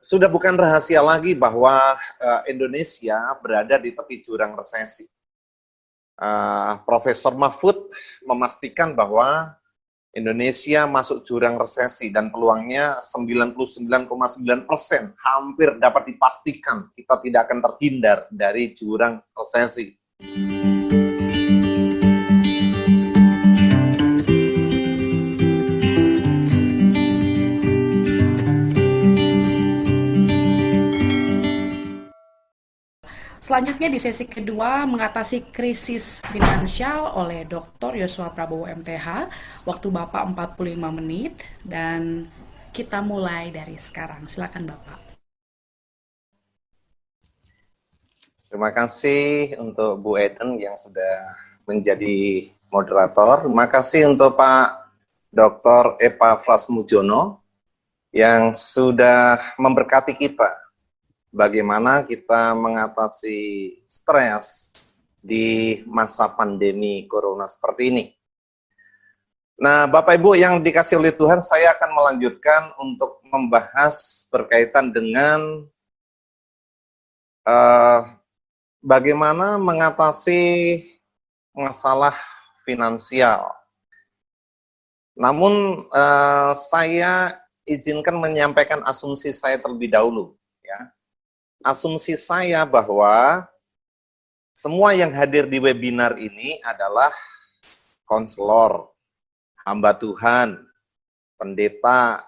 Sudah bukan rahasia lagi bahwa Indonesia berada di tepi jurang resesi. Profesor Mahfud memastikan bahwa Indonesia masuk jurang resesi dan peluangnya 99,9%, hampir dapat dipastikan kita tidak akan terhindar dari jurang resesi. Selanjutnya di sesi kedua mengatasi krisis finansial oleh Dr. Yosua Prabowo MTH. Waktu Bapak 45 menit dan kita mulai dari sekarang. Silakan Bapak. Terima kasih untuk Bu Eden yang sudah menjadi moderator. Terima kasih untuk Pak Dr. Epafras Mujono yang sudah memberkati kita bagaimana kita mengatasi stres di masa pandemi corona seperti ini. Nah, Bapak Ibu yang dikasih oleh Tuhan, saya akan melanjutkan untuk membahas berkaitan dengan bagaimana mengatasi masalah finansial. Namun, saya izinkan menyampaikan asumsi saya terlebih dahulu. Ya. Asumsi saya bahwa semua yang hadir di webinar ini adalah konselor, hamba Tuhan, pendeta,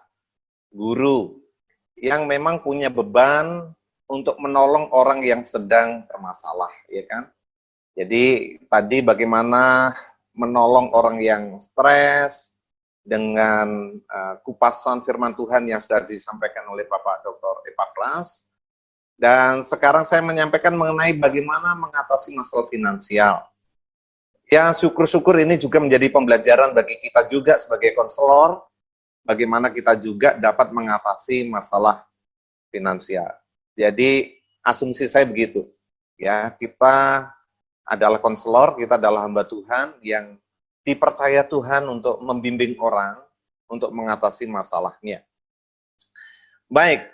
guru, yang memang punya beban untuk menolong orang yang sedang bermasalah, ya kan? Jadi tadi bagaimana menolong orang yang stres dengan kupasan firman Tuhan yang sudah disampaikan oleh Bapak Dr. Epafras. Dan sekarang saya menyampaikan mengenai bagaimana mengatasi masalah finansial. Ya, syukur-syukur ini juga menjadi pembelajaran bagi kita juga sebagai konselor, bagaimana kita juga dapat mengatasi masalah finansial. Jadi, asumsi saya begitu. Ya, kita adalah konselor, kita adalah hamba Tuhan yang dipercaya Tuhan untuk membimbing orang untuk mengatasi masalahnya. Baik.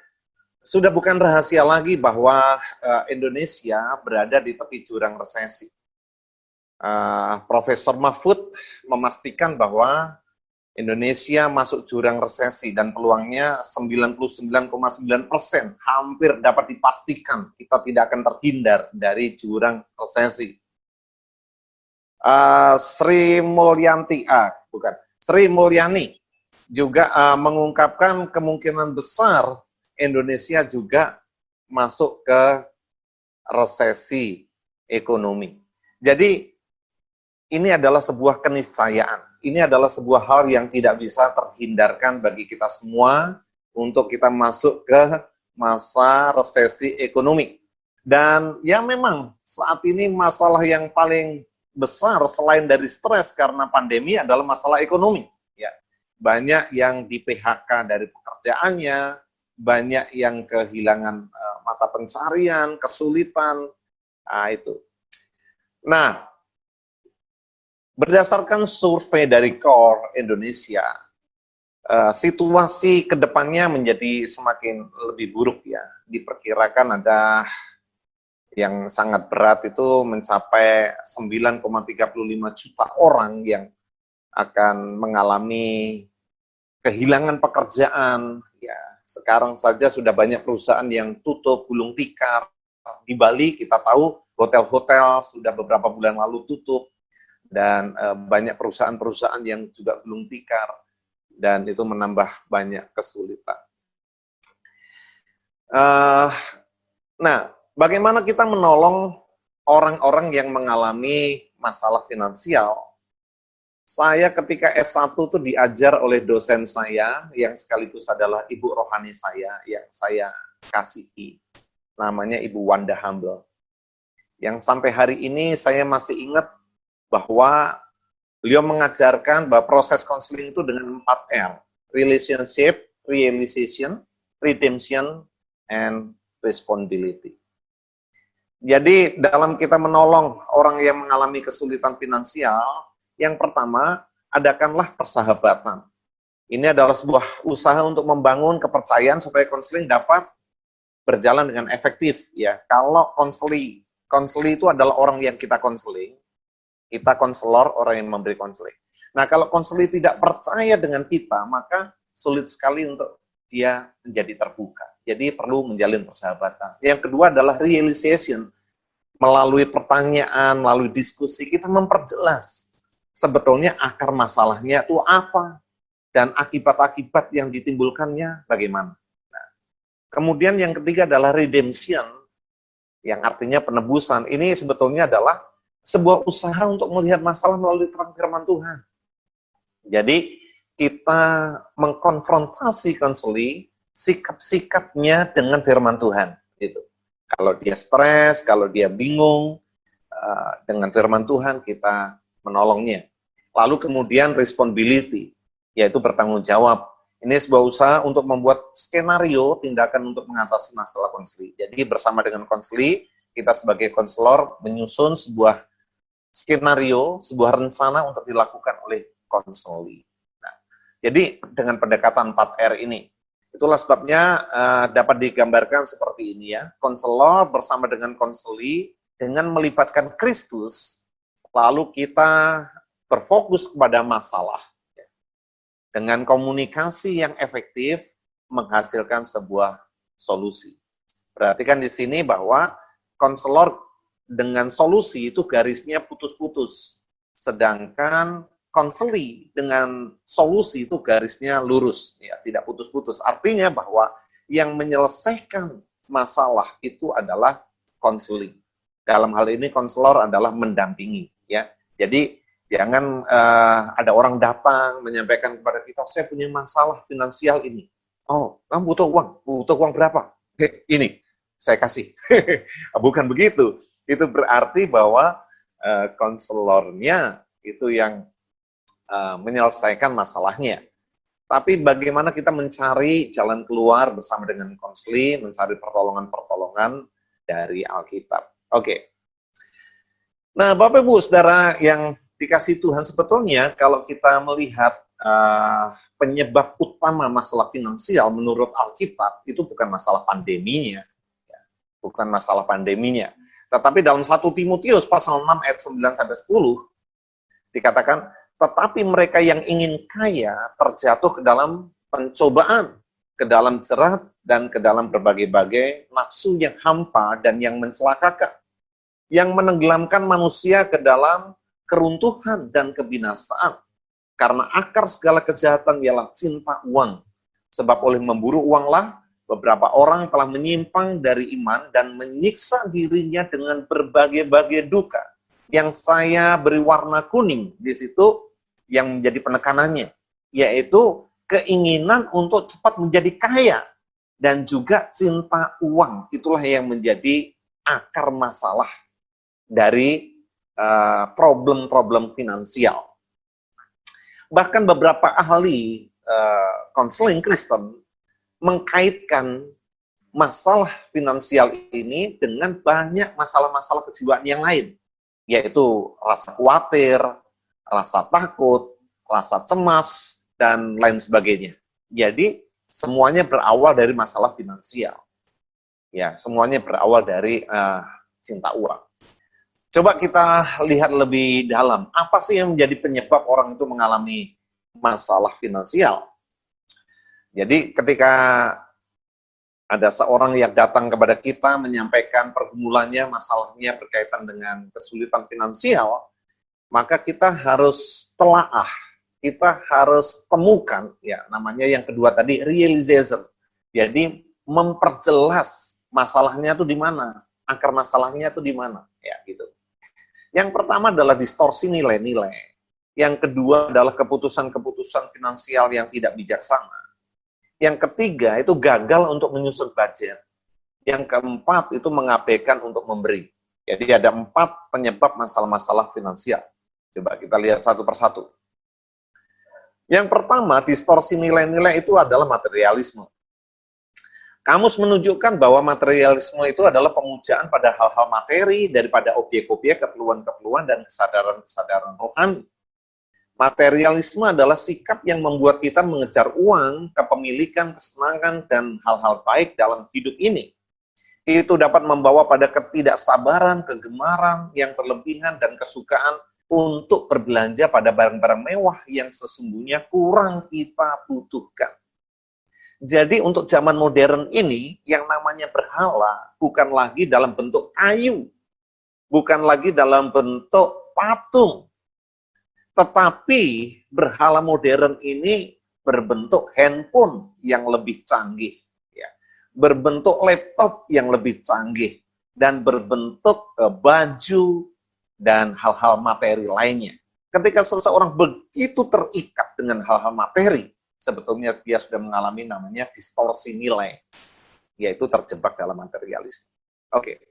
Sudah bukan rahasia lagi bahwa Indonesia berada di tepi jurang resesi. Profesor Mahfud memastikan bahwa Indonesia masuk jurang resesi dan peluangnya 99,9%, hampir dapat dipastikan kita tidak akan terhindar dari jurang resesi. Sri Mulyani juga mengungkapkan kemungkinan besar Indonesia juga masuk ke resesi ekonomi. Jadi ini adalah sebuah keniscayaan. Ini adalah sebuah hal yang tidak bisa terhindarkan bagi kita semua untuk kita masuk ke masa resesi ekonomi. Dan ya memang saat ini masalah yang paling besar selain dari stres karena pandemi adalah masalah ekonomi. Ya, banyak yang di PHK dari pekerjaannya, banyak yang kehilangan mata pencarian, kesulitan, itu. Nah, berdasarkan survei dari CORE Indonesia, situasi kedepannya menjadi semakin lebih buruk ya. Diperkirakan ada yang sangat berat itu mencapai 9,35 juta orang yang akan mengalami kehilangan pekerjaan, ya. Sekarang saja sudah banyak perusahaan yang tutup, gulung tikar. Di Bali kita tahu hotel-hotel sudah beberapa bulan lalu tutup. Dan banyak perusahaan-perusahaan yang juga gulung tikar. Dan itu menambah banyak kesulitan. Nah, bagaimana kita menolong orang-orang yang mengalami masalah finansial? Saya ketika S1 itu diajar oleh dosen saya, yang sekaligus adalah ibu rohani saya, yang saya kasihi. Namanya Ibu Wanda Humble. Yang sampai hari ini saya masih ingat bahwa beliau mengajarkan bahwa proses konseling itu dengan 4R. Relationship, realization, redemption, and responsibility. Jadi dalam kita menolong orang yang mengalami kesulitan finansial, yang pertama, adakanlah persahabatan. Ini adalah sebuah usaha untuk membangun kepercayaan supaya konseling dapat berjalan dengan efektif ya. Kalau konseli itu adalah orang yang kita konseling, kita konselor, orang yang memberi konseling. Nah, kalau konseli tidak percaya dengan kita, maka sulit sekali untuk dia menjadi terbuka. Jadi perlu menjalin persahabatan. Yang kedua adalah realization. Melalui pertanyaan, melalui diskusi, kita memperjelas sebetulnya akar masalahnya itu apa, dan akibat-akibat yang ditimbulkannya bagaimana. Nah, kemudian yang ketiga adalah redemption, yang artinya penebusan. Ini sebetulnya adalah sebuah usaha untuk melihat masalah melalui terang firman Tuhan. Jadi, kita mengkonfrontasi konseli, sikap-sikapnya dengan firman Tuhan. Gitu. Kalau dia stres, kalau dia bingung, dengan firman Tuhan kita menolongnya. Lalu kemudian responsibility, yaitu bertanggung jawab. Ini sebuah usaha untuk membuat skenario tindakan untuk mengatasi masalah konseli. Jadi bersama dengan konseli, kita sebagai konselor menyusun sebuah skenario, sebuah rencana untuk dilakukan oleh konseli. Nah, jadi dengan pendekatan 4R ini, itulah sebabnya dapat digambarkan seperti ini ya. Konselor bersama dengan konseli dengan melibatkan Kristus, lalu kita berfokus kepada masalah. Dengan komunikasi yang efektif menghasilkan sebuah solusi. Perhatikan di sini bahwa konselor dengan solusi itu garisnya putus-putus. Sedangkan konseli dengan solusi itu garisnya lurus, ya, tidak putus-putus. Artinya bahwa yang menyelesaikan masalah itu adalah konseling. Dalam hal ini konselor adalah mendampingi, ya. Jadi jangan ada orang datang menyampaikan kepada kita, saya punya masalah finansial ini. Oh, kamu butuh uang berapa? Ini saya kasih. Bukan begitu. Itu berarti bahwa konselornya itu yang menyelesaikan masalahnya. Tapi bagaimana kita mencari jalan keluar bersama dengan konseli, mencari pertolongan-pertolongan dari Alkitab. Oke. Nah, Bapak Ibu Saudara yang dikasih Tuhan, sebetulnya kalau kita melihat penyebab utama masalah finansial menurut Alkitab itu bukan masalah pandeminya. Bukan masalah pandeminya. Tetapi dalam 1 Timotius pasal 6 ayat 9-10 dikatakan, tetapi mereka yang ingin kaya terjatuh ke dalam pencobaan, ke dalam jerat, dan ke dalam berbagai-bagai nafsu yang hampa dan yang mencelakakan, yang menenggelamkan manusia ke dalam keruntuhan dan kebinasaan. Karena akar segala kejahatan ialah cinta uang. Sebab oleh memburu uanglah, beberapa orang telah menyimpang dari iman dan menyiksa dirinya dengan berbagai-bagai duka. Yang saya beri warna kuning di situ yang menjadi penekanannya, yaitu keinginan untuk cepat menjadi kaya dan juga cinta uang. Itulah yang menjadi akar masalah dari problem-problem finansial. Bahkan beberapa ahli konseling Kristen mengkaitkan masalah finansial ini dengan banyak masalah-masalah kejiwaan yang lain, yaitu rasa khawatir, rasa takut, rasa cemas, dan lain sebagainya. Jadi, semuanya berawal dari masalah finansial. Ya, semuanya berawal dari cinta uang. Coba kita lihat lebih dalam, apa sih yang menjadi penyebab orang itu mengalami masalah finansial? Jadi, ketika ada seorang yang datang kepada kita menyampaikan pergumulannya, masalahnya berkaitan dengan kesulitan finansial, maka kita harus telaah, kita harus temukan, ya namanya yang kedua tadi, realization. Jadi memperjelas masalahnya itu di mana, akar masalahnya itu di mana, ya gitu. Yang pertama adalah distorsi nilai-nilai. Yang kedua adalah keputusan-keputusan finansial yang tidak bijaksana. Yang ketiga itu gagal untuk menyusun budget. Yang keempat itu mengabaikan untuk memberi. Jadi ada 4 penyebab masalah-masalah finansial. Coba kita lihat satu persatu. Yang pertama, distorsi nilai-nilai itu adalah materialisme. Kamus menunjukkan bahwa materialisme itu adalah pemujaan pada hal-hal materi daripada objek-objek, keperluan-keperluan, dan kesadaran-kesadaran rohani. Materialisme adalah sikap yang membuat kita mengejar uang, kepemilikan, kesenangan, dan hal-hal baik dalam hidup ini. Itu dapat membawa pada ketidaksabaran, kegemaran yang berlebihan, dan kesukaan untuk berbelanja pada barang-barang mewah yang sesungguhnya kurang kita butuhkan. Jadi untuk zaman modern ini, yang namanya berhala bukan lagi dalam bentuk kayu, bukan lagi dalam bentuk patung, tetapi berhala modern ini berbentuk handphone yang lebih canggih, ya, berbentuk laptop yang lebih canggih, dan berbentuk baju dan hal-hal materi lainnya. Ketika seseorang begitu terikat dengan hal-hal materi, sebetulnya dia sudah mengalami namanya distorsi nilai, yaitu terjebak dalam materialisme. Oke.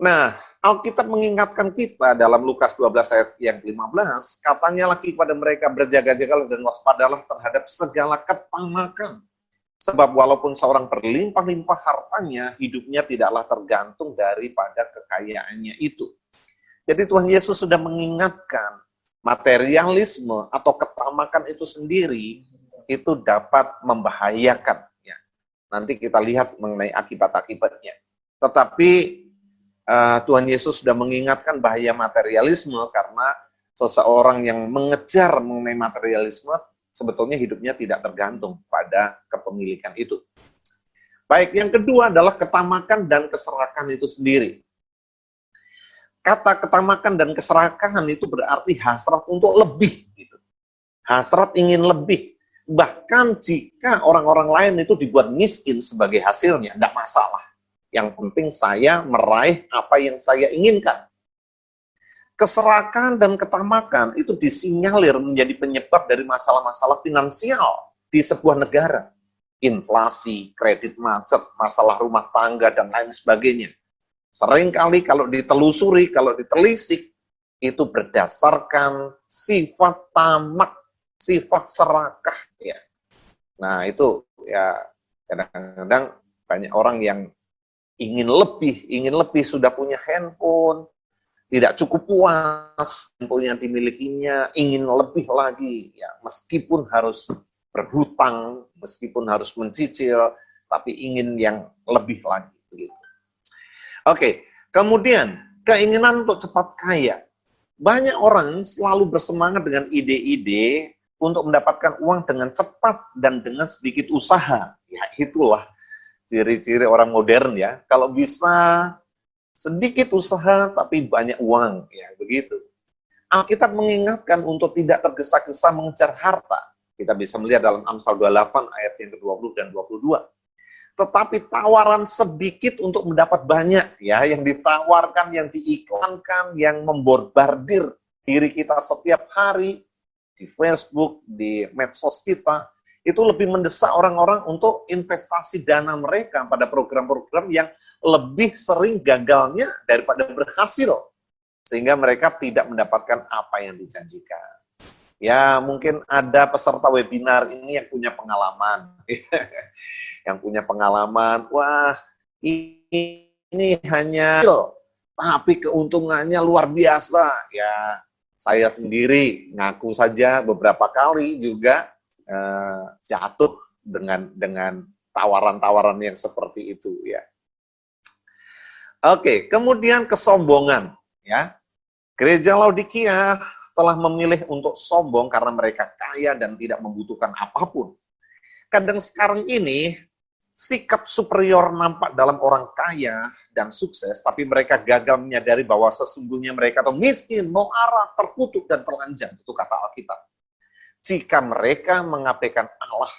Nah, Alkitab mengingatkan kita dalam Lukas 12 ayat yang 15, katanya lagi kepada mereka, berjaga-jagalah dan waspadalah terhadap segala ketamakan. Sebab walaupun seorang berlimpah-limpah hartanya, hidupnya tidaklah tergantung daripada kekayaannya itu. Jadi Tuhan Yesus sudah mengingatkan, materialisme atau ketamakan itu sendiri itu dapat membahayakan. Ya. Nanti kita lihat mengenai akibat-akibatnya. Tetapi Tuhan Yesus sudah mengingatkan bahaya materialisme karena seseorang yang mengejar mengenai materialisme sebetulnya hidupnya tidak tergantung pada kepemilikan itu. Baik, yang kedua adalah ketamakan dan keserakahan itu sendiri. Kata ketamakan dan keserakahan itu berarti hasrat untuk lebih. Gitu. Hasrat ingin lebih. Bahkan jika orang-orang lain itu dibuat miskin sebagai hasilnya, tidak masalah. Yang penting saya meraih apa yang saya inginkan. Keserakahan dan ketamakan itu disinyalir menjadi penyebab dari masalah-masalah finansial di sebuah negara. Inflasi, kredit macet, masalah rumah tangga, dan lain sebagainya. Seringkali kalau ditelusuri, kalau ditelisik, itu berdasarkan sifat tamak, sifat serakah. Ya. Nah itu ya kadang-kadang banyak orang yang ingin lebih, sudah punya handphone, tidak cukup puas handphone yang dimilikinya, ingin lebih lagi, ya meskipun harus berhutang, meskipun harus mencicil, tapi ingin yang lebih lagi. Begitu. Oke, kemudian keinginan untuk cepat kaya. Banyak orang selalu bersemangat dengan ide-ide untuk mendapatkan uang dengan cepat dan dengan sedikit usaha. Ya itulah ciri-ciri orang modern ya. Kalau bisa sedikit usaha tapi banyak uang, ya begitu. Alkitab mengingatkan untuk tidak tergesa-gesa mengejar harta. Kita bisa melihat dalam Amsal 28 ayat yang ke-20 dan 22. Tetapi tawaran sedikit untuk mendapat banyak, ya, yang ditawarkan, yang diiklankan, yang memborbardir diri kita setiap hari di Facebook, di medsos kita, itu lebih mendesak orang-orang untuk investasi dana mereka pada program-program yang lebih sering gagalnya daripada berhasil, sehingga mereka tidak mendapatkan apa yang dijanjikan. Ya, mungkin ada peserta webinar ini yang punya pengalaman. Yang punya pengalaman, wah ini hanya tapi keuntungannya luar biasa. Ya, saya sendiri ngaku saja beberapa kali juga jatuh dengan tawaran-tawaran yang seperti itu. Ya. Oke, kemudian kesombongan. Ya, Gereja Laodikia telah memilih untuk sombong karena mereka kaya dan tidak membutuhkan apapun. Kadang sekarang ini, sikap superior nampak dalam orang kaya dan sukses, tapi mereka gagal menyadari bahwa sesungguhnya mereka itu miskin, melarat, terkutuk, dan telanjang. Itu kata Alkitab. Jika mereka mengabaikan Allah,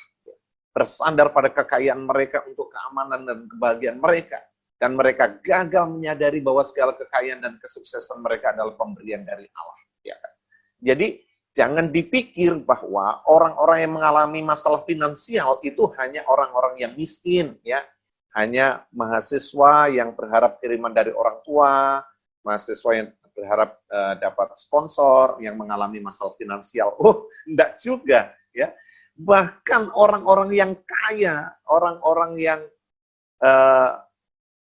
bersandar pada kekayaan mereka untuk keamanan dan kebahagiaan mereka, dan mereka gagal menyadari bahwa segala kekayaan dan kesuksesan mereka adalah pemberian dari Allah. Ya kan? Jadi, jangan dipikir bahwa orang-orang yang mengalami masalah finansial itu hanya orang-orang yang miskin, ya. Hanya mahasiswa yang berharap kiriman dari orang tua, mahasiswa yang berharap dapat sponsor yang mengalami masalah finansial. Oh, enggak juga, ya. Bahkan orang-orang yang kaya, orang-orang yang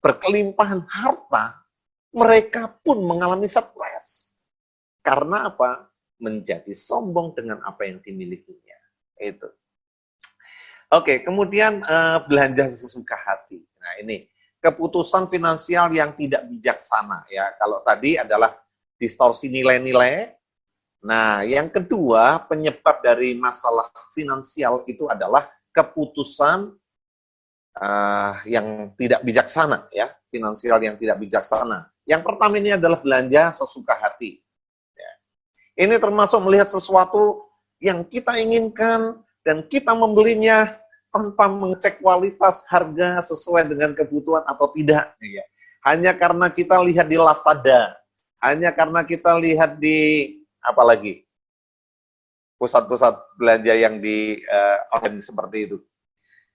berkelimpahan harta, mereka pun mengalami stres. Karena apa? Menjadi sombong dengan apa yang dimilikinya. Itu. Oke, kemudian belanja sesuka hati. Nah, ini, keputusan finansial yang tidak bijaksana ya. Kalau tadi adalah distorsi nilai-nilai. Nah, yang kedua, penyebab dari masalah finansial itu adalah keputusan yang tidak bijaksana ya, finansial yang tidak bijaksana. Yang pertama ini adalah belanja sesuka hati. Ya. Ini termasuk melihat sesuatu yang kita inginkan dan kita membelinya tanpa mengecek kualitas harga sesuai dengan kebutuhan atau tidak. Ya. Hanya karena kita lihat di Lazada, hanya karena kita lihat di apalagi pusat-pusat belanja yang di online seperti itu.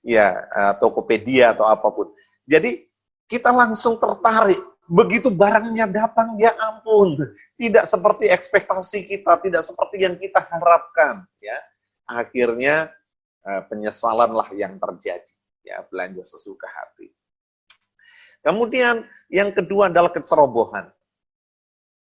Ya, Tokopedia atau apapun. Jadi kita langsung tertarik. Begitu barangnya datang, ya ampun, tidak seperti ekspektasi kita, tidak seperti yang kita harapkan. Ya, akhirnya penyesalanlah yang terjadi. Ya, belanja sesuka hati. Kemudian yang kedua adalah kecerobohan.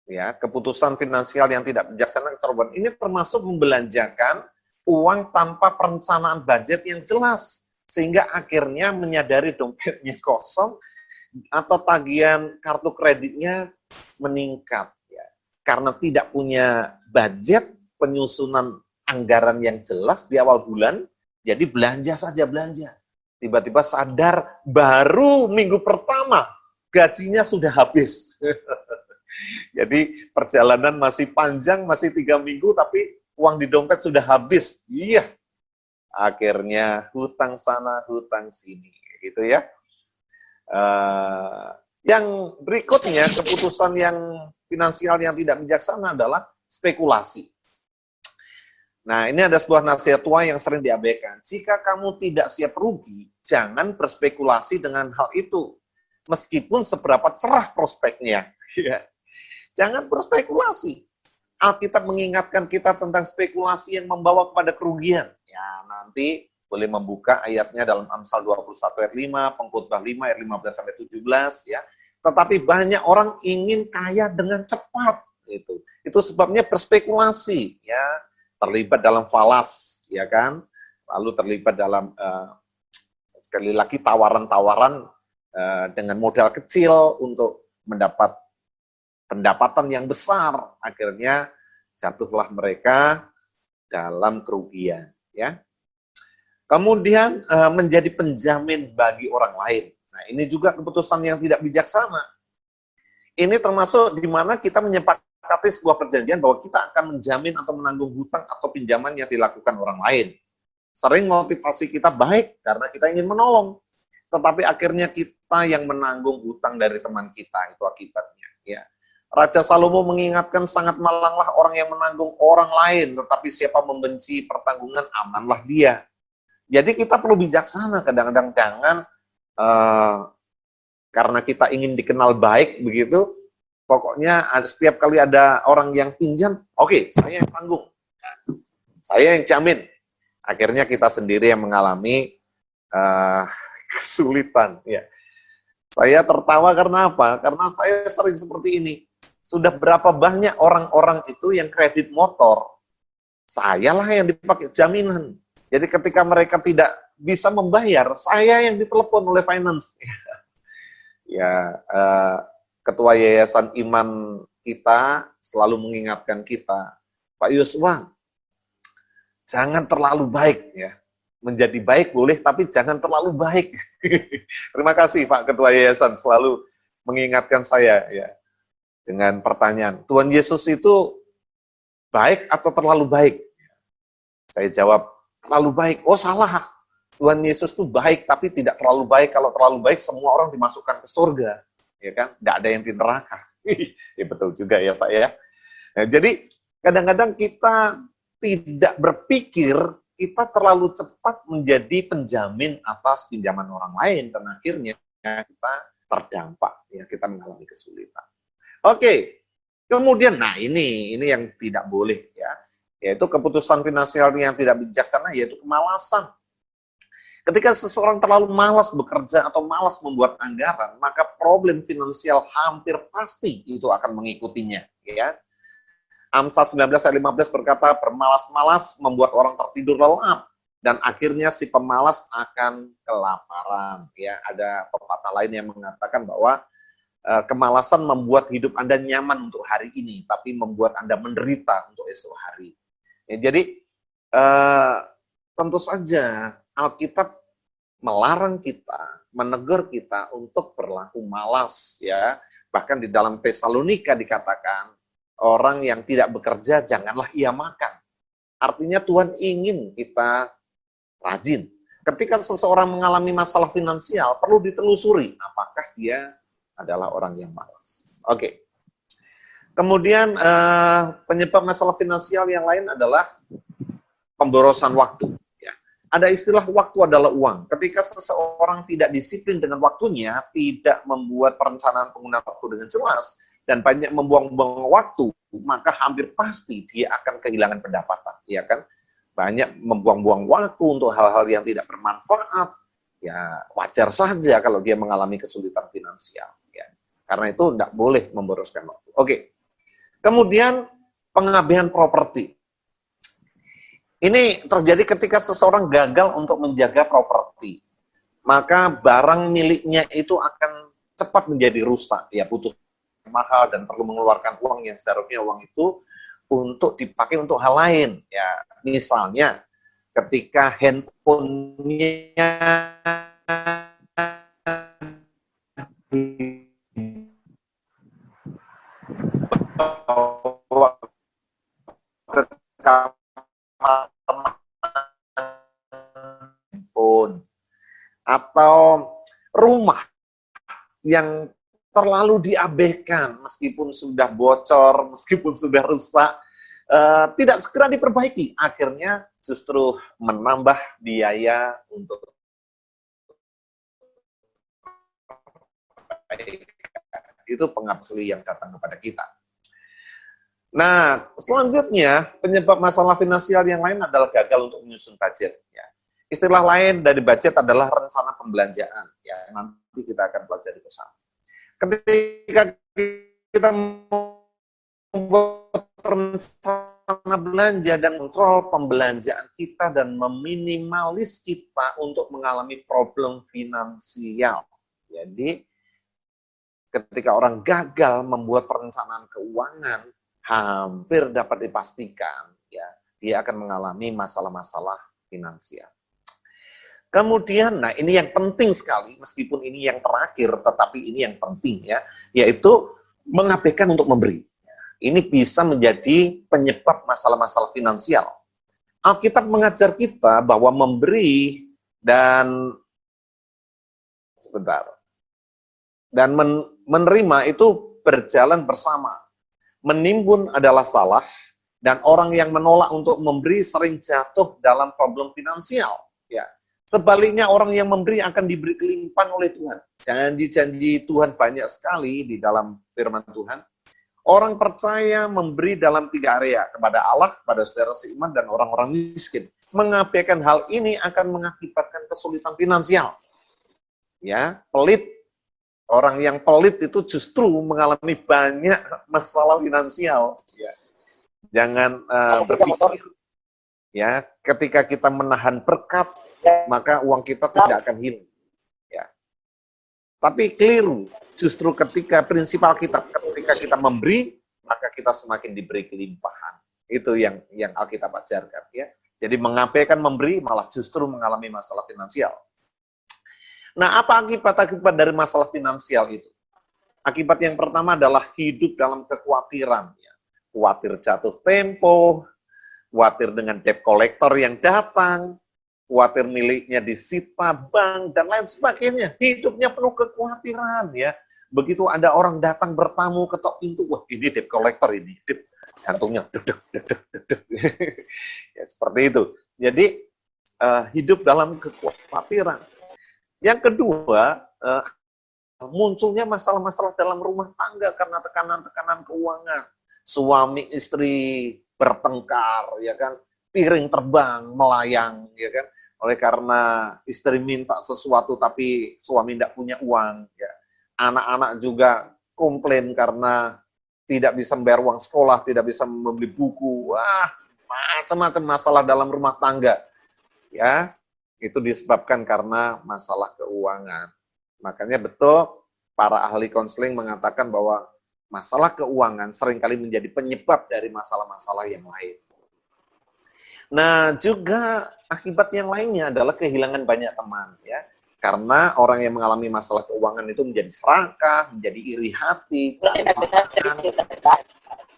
Ya, keputusan finansial yang tidak bijaksana, kecerobohan. Ini termasuk membelanjakan uang tanpa perencanaan budget yang jelas. Sehingga akhirnya menyadari dompetnya kosong atau tagihan kartu kreditnya meningkat. Ya. Karena tidak punya budget, penyusunan anggaran yang jelas di awal bulan, jadi belanja saja belanja. Tiba-tiba sadar baru minggu pertama gajinya sudah habis. Jadi perjalanan masih panjang, masih 3 minggu, tapi uang di dompet sudah habis. Iya. Akhirnya hutang sana, hutang sini, gitu ya. Yang berikutnya, keputusan yang finansial yang tidak bijaksana adalah spekulasi. Nah, ini ada sebuah nasihat tua yang sering diabaikan. Jika kamu tidak siap rugi, jangan berspekulasi dengan hal itu, meskipun seberapa cerah prospeknya. Jangan berspekulasi. Alkitab mengingatkan kita tentang spekulasi yang membawa kepada kerugian. Ya, nanti boleh membuka ayatnya dalam Amsal 21 ayat 5, Pengkhotbah 5 ayat 15 sampai 17 ya. Tetapi banyak orang ingin kaya dengan cepat gitu. Itu sebabnya berspekulasi ya, terlibat dalam falas ya kan. Lalu terlibat dalam sekali lagi tawaran-tawaran dengan modal kecil untuk mendapat pendapatan yang besar, akhirnya jatuhlah mereka dalam kerugian. Ya, kemudian menjadi penjamin bagi orang lain. Nah, ini juga keputusan yang tidak bijaksana. Ini termasuk di mana kita menyepakati sebuah perjanjian bahwa kita akan menjamin atau menanggung hutang atau pinjaman yang dilakukan orang lain. Sering motivasi kita baik karena kita ingin menolong, tetapi akhirnya kita yang menanggung hutang dari teman kita, itu akibatnya. Ya. Raja Salomo mengingatkan, sangat malanglah orang yang menanggung orang lain, tetapi siapa membenci pertanggungan, amanlah dia. Jadi kita perlu bijaksana, kadang-kadang jangan karena kita ingin dikenal baik, begitu, pokoknya setiap kali ada orang yang pinjam, oke, saya yang tanggung, saya yang jamin. Akhirnya kita sendiri yang mengalami kesulitan. Ya. Saya tertawa karena apa? Karena saya sering seperti ini. Sudah berapa banyak orang-orang itu yang kredit motor, sayalah yang dipakai jaminan. Jadi ketika mereka tidak bisa membayar, saya yang ditelepon oleh finance. Ya, ketua yayasan iman kita selalu mengingatkan kita, Pak Yuswa, jangan terlalu baik ya. Menjadi baik boleh, tapi jangan terlalu baik. Terima kasih Pak Ketua Yayasan selalu mengingatkan saya ya. Dengan pertanyaan, Tuhan Yesus itu baik atau terlalu baik? Saya jawab, terlalu baik. Oh salah, Tuhan Yesus itu baik, tapi tidak terlalu baik. Kalau terlalu baik, semua orang dimasukkan ke surga. Ya kan? Tidak ada yang di neraka. Ya, betul juga ya Pak ya. Nah, jadi kadang-kadang kita tidak berpikir, kita terlalu cepat menjadi penjamin atas pinjaman orang lain. Dan akhirnya kita terdampak, ya kita mengalami kesulitan. Oke, kemudian, nah ini yang tidak boleh ya, yaitu keputusan finansial yang tidak bijaksana, yaitu kemalasan. Ketika seseorang terlalu malas bekerja atau malas membuat anggaran, maka problem finansial hampir pasti itu akan mengikutinya. Ya. Amsal 19 ayat 15 berkata, bermalas-malas membuat orang tertidur lelap, dan akhirnya si pemalas akan kelaparan. Ya, ada pepatah lain yang mengatakan bahwa kemalasan membuat hidup Anda nyaman untuk hari ini, tapi membuat Anda menderita untuk esok hari. Ya, jadi tentu saja Alkitab melarang kita, menegur kita untuk berlaku malas, ya. Bahkan di dalam Tesalonika dikatakan, orang yang tidak bekerja janganlah ia makan. Artinya Tuhan ingin kita rajin. Ketika seseorang mengalami masalah finansial, perlu ditelusuri apakah dia adalah orang yang malas. Oke. Kemudian penyebab masalah finansial yang lain adalah pemborosan waktu. Ya. Ada istilah waktu adalah uang. Ketika seseorang tidak disiplin dengan waktunya, tidak membuat perencanaan penggunaan waktu dengan jelas, dan banyak membuang-buang waktu, maka hampir pasti dia akan kehilangan pendapatan. Ya kan? Banyak membuang-buang waktu untuk hal-hal yang tidak bermanfaat. Ya wajar saja kalau dia mengalami kesulitan finansial. Ya. Karena itu tidak boleh memboroskan waktu. Oke. Kemudian pengabaian properti. Ini terjadi ketika seseorang gagal untuk menjaga properti. Maka barang miliknya itu akan cepat menjadi rusak. Ya butuh mahal dan perlu mengeluarkan uang yang seharusnya uang itu untuk dipakai untuk hal lain. Ya, misalnya ketika handphonenya dibawa ke kamar handphone, atau rumah yang terlalu diabaikan meskipun sudah bocor, meskipun sudah rusak, tidak segera diperbaiki, akhirnya justru menambah biaya untuk itu pengabsuli yang datang kepada kita. Nah, selanjutnya penyebab masalah finansial yang lain adalah gagal untuk menyusun budget. Ya. Istilah lain dari budget adalah rencana pembelanjaan. Ya, nanti kita akan pelajari bersama. Ketika kita membuat rencana belanja dan kontrol pembelanjaan kita dan meminimalis kita untuk mengalami problem finansial. Jadi, ketika orang gagal membuat perencanaan keuangan, hampir dapat dipastikan ya dia akan mengalami masalah-masalah finansial. Kemudian, nah ini yang penting sekali, meskipun ini yang terakhir, tetapi ini yang penting ya, yaitu mengabaikan untuk memberi. Ini bisa menjadi penyebab masalah-masalah finansial. Alkitab mengajar kita bahwa memberi dan menerima itu berjalan bersama. Menimbun adalah salah, dan orang yang menolak untuk memberi sering jatuh dalam problem finansial. Ya. Sebaliknya orang yang memberi akan diberi kelimpahan oleh Tuhan. Janji-janji Tuhan banyak sekali di dalam firman Tuhan. Orang percaya memberi dalam 3 area, kepada Allah, kepada saudara seiman, dan orang-orang miskin. Mengabaikan hal ini akan mengakibatkan kesulitan finansial. Ya, pelit. Orang yang pelit itu justru mengalami banyak masalah finansial. Ya. Jangan berpikir, ya, ketika kita menahan berkat, maka uang kita tidak akan hilang. Ya. Tapi keliru, justru ketika prinsipal kita, ketika kita memberi, maka kita semakin diberi kelimpahan. Itu yang Alkitab ajarkan. Ya. Jadi mengabaikan memberi malah justru mengalami masalah finansial. Nah, apa akibat-akibat dari masalah finansial itu? Akibat yang pertama adalah hidup dalam kekhawatiran. Ya. Khawatir jatuh tempo, khawatir dengan debt collector yang datang, khawatir miliknya disita bank, dan lain sebagainya. Hidupnya penuh kekhawatiran. Ya. Begitu ada orang datang bertamu, ketok pintu, wah ini debt collector ini, jantungnya dedek. Ya, seperti itu. Jadi, hidup dalam kekhawatiran. Yang kedua, munculnya masalah-masalah dalam rumah tangga karena tekanan-tekanan keuangan. Suami istri bertengkar, ya kan, piring terbang, melayang, ya kan, oleh karena istri minta sesuatu tapi suami tidak punya uang. Ya. Anak-anak juga komplain karena tidak bisa membayar uang sekolah, tidak bisa membeli buku. Wah, macam-macam masalah dalam rumah tangga. ya, itu disebabkan karena masalah keuangan. Makanya betul para ahli konseling mengatakan bahwa masalah keuangan seringkali menjadi penyebab dari masalah-masalah yang lain. Nah, juga akibat yang lainnya adalah kehilangan banyak teman, ya. Karena orang yang mengalami masalah keuangan itu menjadi serakah, menjadi iri hati, cari makan,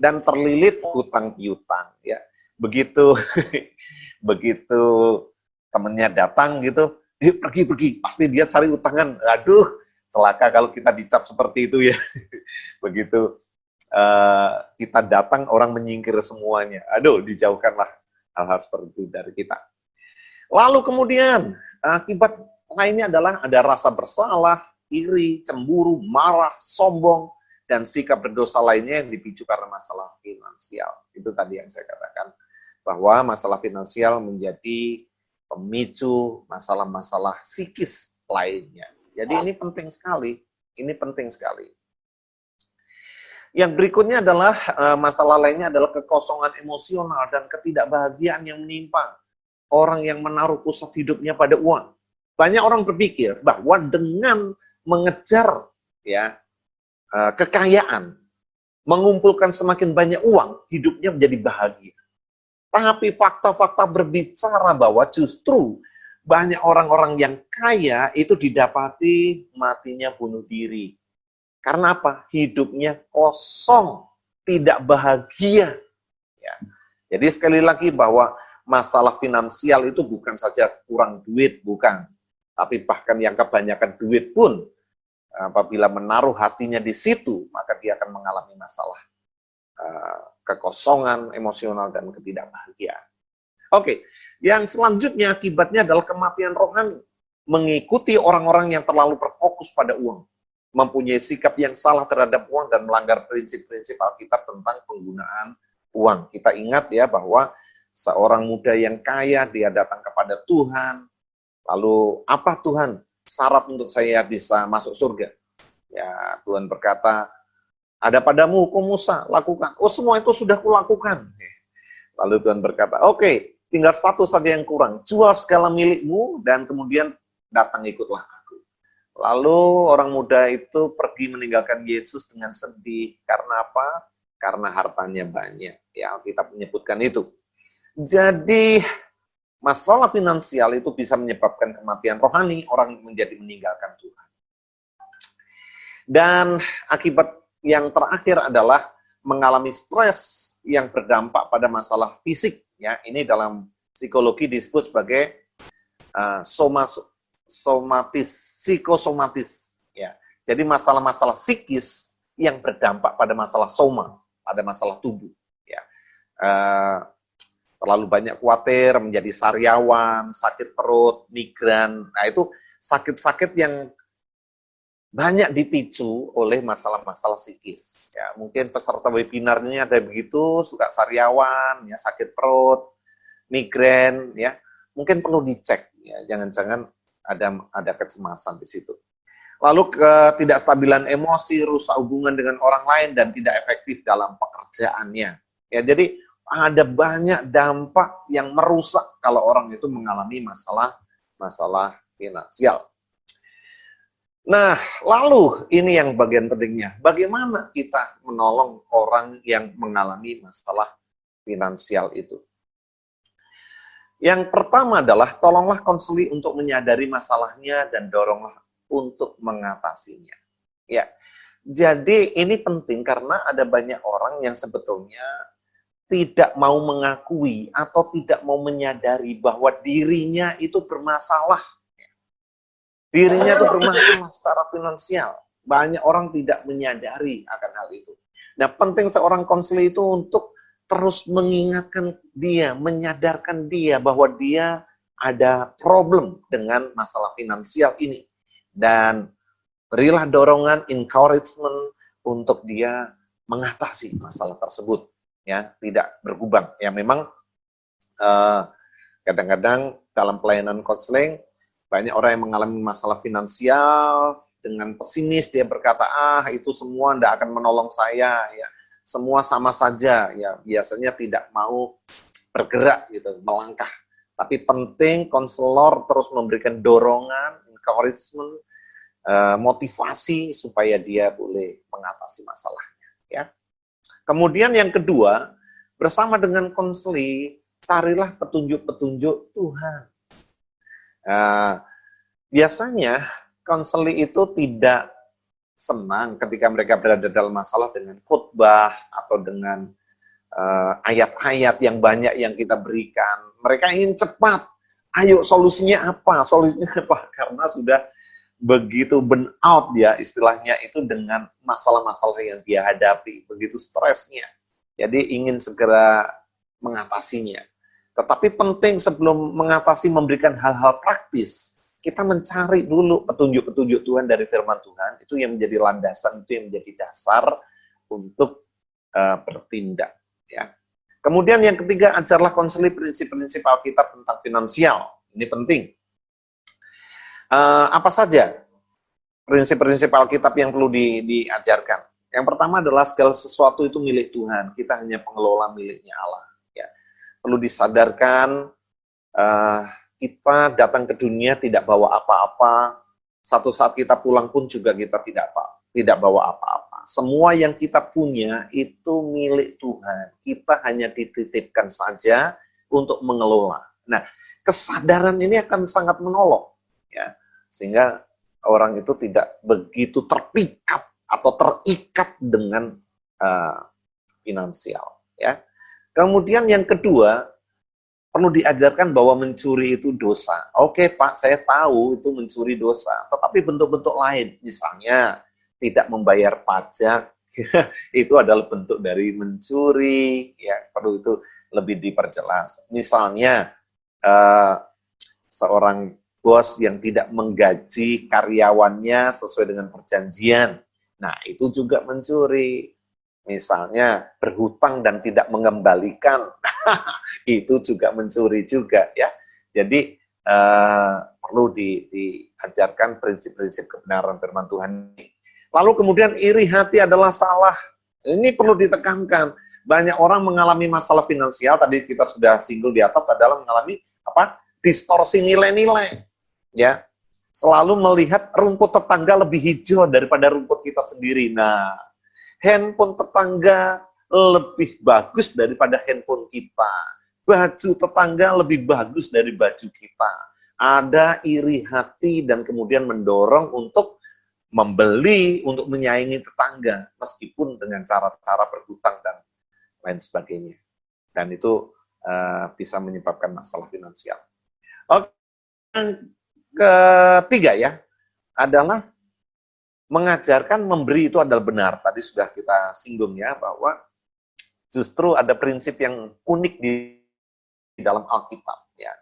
dan terlilit hutang piutang, ya. Begitu begitu temennya datang gitu, pergi, pasti dia cari utangan. Aduh, celaka kalau kita dicap seperti itu ya. Begitu kita datang, orang menyingkir semuanya. Aduh, dijauhkanlah hal-hal seperti itu dari kita. Lalu kemudian, akibat lainnya adalah ada rasa bersalah, iri, cemburu, marah, sombong, dan sikap berdosa lainnya yang dipicu karena masalah finansial. Itu tadi yang saya katakan, bahwa masalah finansial menjadi pemicu masalah-masalah psikis lainnya. Jadi ini penting sekali, Yang berikutnya adalah, masalah lainnya adalah kekosongan emosional dan ketidakbahagiaan yang menimpa orang yang menaruh pusat hidupnya pada uang. Banyak orang berpikir bahwa dengan mengejar ya kekayaan, mengumpulkan semakin banyak uang, hidupnya menjadi bahagia. Tapi fakta-fakta berbicara bahwa justru banyak orang-orang yang kaya itu didapati matinya bunuh diri. Karena apa? Hidupnya kosong, tidak bahagia. Ya. Jadi sekali lagi bahwa masalah finansial itu bukan saja kurang duit, bukan. Tapi bahkan yang kebanyakan duit pun, apabila menaruh hatinya di situ, maka dia akan mengalami masalah kekosongan emosional dan ketidakbahagiaan. Oke, yang selanjutnya akibatnya adalah kematian rohani. Mengikuti orang-orang yang terlalu berfokus pada uang, mempunyai sikap yang salah terhadap uang dan melanggar prinsip-prinsip Alkitab tentang penggunaan uang. Kita ingat ya bahwa seorang muda yang kaya, dia datang kepada Tuhan, lalu apa Tuhan syarat untuk saya bisa masuk surga? Ya, Tuhan berkata, ada padamu hukum Musa, lakukan. Oh, semua itu sudah kulakukan. Lalu Tuhan berkata, oke, tinggal satu saja yang kurang. Jual segala milikmu dan kemudian datang ikutlah aku. Lalu orang muda itu pergi meninggalkan Yesus dengan sedih. Karena apa? Karena hartanya banyak. Ya, Alkitab menyebutkan itu. Jadi, masalah finansial itu bisa menyebabkan kematian rohani, orang menjadi meninggalkan Tuhan. Dan akibat yang terakhir adalah mengalami stres yang berdampak pada masalah fisik. Ya, ini dalam psikologi disebut sebagai psikosomatis. Ya, jadi masalah-masalah psikis yang berdampak pada masalah soma, pada masalah tubuh. Ya, terlalu banyak khawatir, menjadi sariawan, sakit perut, migran. Nah, itu sakit-sakit yang banyak dipicu oleh masalah-masalah psikis. Ya, mungkin peserta webinarnya ada begitu, suka sariawan, ya, sakit perut, migran, ya, mungkin perlu dicek. Ya, jangan-jangan ada kecemasan di situ. Lalu ketidakstabilan emosi, rusak hubungan dengan orang lain, dan tidak efektif dalam pekerjaannya. Ya, jadi ada banyak dampak yang merusak kalau orang itu mengalami masalah finansial. Nah, lalu ini yang bagian pentingnya. Bagaimana kita menolong orang yang mengalami masalah finansial itu? Yang pertama adalah tolonglah konseli untuk menyadari masalahnya dan doronglah untuk mengatasinya. Ya, jadi ini penting karena ada banyak orang yang sebetulnya tidak mau mengakui atau tidak mau menyadari bahwa dirinya itu bermasalah. Dirinya itu bermasalah secara finansial. Banyak orang tidak menyadari akan hal itu. Nah, penting seorang konselor itu untuk terus mengingatkan dia, menyadarkan dia bahwa dia ada problem dengan masalah finansial ini. Dan berilah dorongan, encouragement untuk dia mengatasi masalah tersebut. Ya, tidak bergubang. Ya, memang kadang-kadang dalam pelayanan konseling banyak orang yang mengalami masalah finansial dengan pesimis, dia berkata, itu semua tidak akan menolong saya, ya, semua sama saja, ya, biasanya tidak mau bergerak gitu, melangkah Tapi penting konselor terus memberikan dorongan, encouragement, motivasi supaya dia boleh mengatasi masalahnya. Ya. Kemudian yang kedua, bersama dengan konseling, carilah petunjuk-petunjuk Tuhan. Biasanya konseling itu tidak senang ketika mereka berada dalam masalah dengan khotbah atau dengan ayat-ayat yang banyak yang kita berikan. Mereka ingin cepat. Ayo solusinya apa? Solusinya apa? Karena sudah begitu burn out ya istilahnya itu dengan masalah-masalah yang dia hadapi. Begitu stresnya. Jadi ingin segera mengatasinya. Tetapi penting sebelum mengatasi memberikan hal-hal praktis, kita mencari dulu petunjuk-petunjuk Tuhan dari firman Tuhan. Itu yang menjadi landasan, itu yang menjadi dasar untuk bertindak. Ya. Kemudian yang ketiga, ajarlah konseling prinsip-prinsip Alkitab tentang finansial. Ini penting. Apa saja prinsip-prinsip Alkitab yang perlu diajarkan? Yang pertama adalah segala sesuatu itu milik Tuhan. Kita hanya pengelola miliknya Allah. Ya. Perlu disadarkan, kita datang ke dunia tidak bawa apa-apa. Satu saat kita pulang pun juga kita tidak bawa apa-apa. Semua yang kita punya itu milik Tuhan. Kita hanya dititipkan saja untuk mengelola. Nah, kesadaran ini akan sangat menolong, ya, sehingga orang itu tidak begitu terpikat atau terikat dengan finansial. Ya. Kemudian yang kedua, perlu diajarkan bahwa mencuri itu dosa. Oke Pak, saya tahu itu mencuri dosa, tetapi bentuk-bentuk lain, misalnya tidak membayar pajak, itu adalah bentuk dari mencuri, ya perlu itu lebih diperjelas. Misalnya seorang bos yang tidak menggaji karyawannya sesuai dengan perjanjian, nah itu juga mencuri. Misalnya berhutang dan tidak mengembalikan, itu juga mencuri juga ya. Jadi perlu diajarkan prinsip-prinsip kebenaran firman Tuhan ini. Lalu kemudian iri hati adalah salah. Ini perlu ditekankan. Banyak orang mengalami masalah finansial, tadi kita sudah singgung di atas, adalah mengalami apa? Distorsi nilai-nilai. Ya. Selalu melihat rumput tetangga lebih hijau daripada rumput kita sendiri. Nah, handphone tetangga lebih bagus daripada handphone kita. Baju tetangga lebih bagus dari baju kita. Ada iri hati dan kemudian mendorong untuk membeli, untuk menyaingi tetangga, meskipun dengan cara-cara berhutang dan lain sebagainya. Dan itu bisa menyebabkan masalah finansial. Oke, yang ketiga ya, adalah mengajarkan memberi itu adalah benar. Tadi sudah kita singgung ya, bahwa justru ada prinsip yang unik di dalam Alkitab. Ya.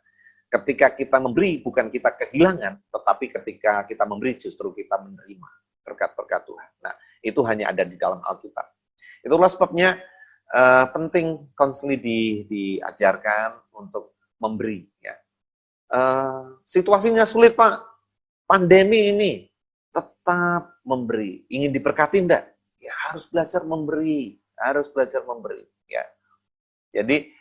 Ketika kita memberi, bukan kita kehilangan, tetapi ketika kita memberi, justru kita menerima berkat-berkat Tuhan. Nah, itu hanya ada di dalam Alkitab. Itulah sebabnya penting konseling diajarkan untuk memberi. Ya. Situasinya sulit, Pak. Pandemi ini, tetap memberi. Ingin diberkati enggak? Ya, harus belajar memberi. Harus belajar memberi. Ya. Jadi,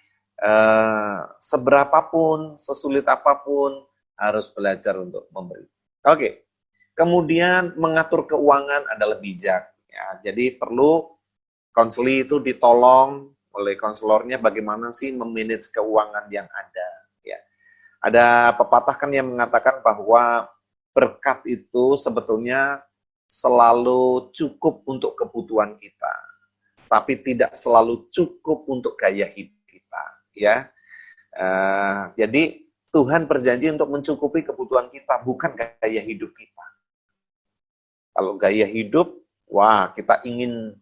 seberapapun, sesulit apapun, harus belajar untuk memberi. Oke, kemudian mengatur keuangan adalah bijak. Ya, jadi perlu konseling itu ditolong oleh konselornya bagaimana sih memanage keuangan yang ada. Ya. Ada pepatah kan yang mengatakan bahwa berkat itu sebetulnya selalu cukup untuk kebutuhan kita, tapi tidak selalu cukup untuk gaya hidup. Ya, jadi Tuhan berjanji untuk mencukupi kebutuhan kita, bukan gaya hidup kita. Kalau gaya hidup, wah kita ingin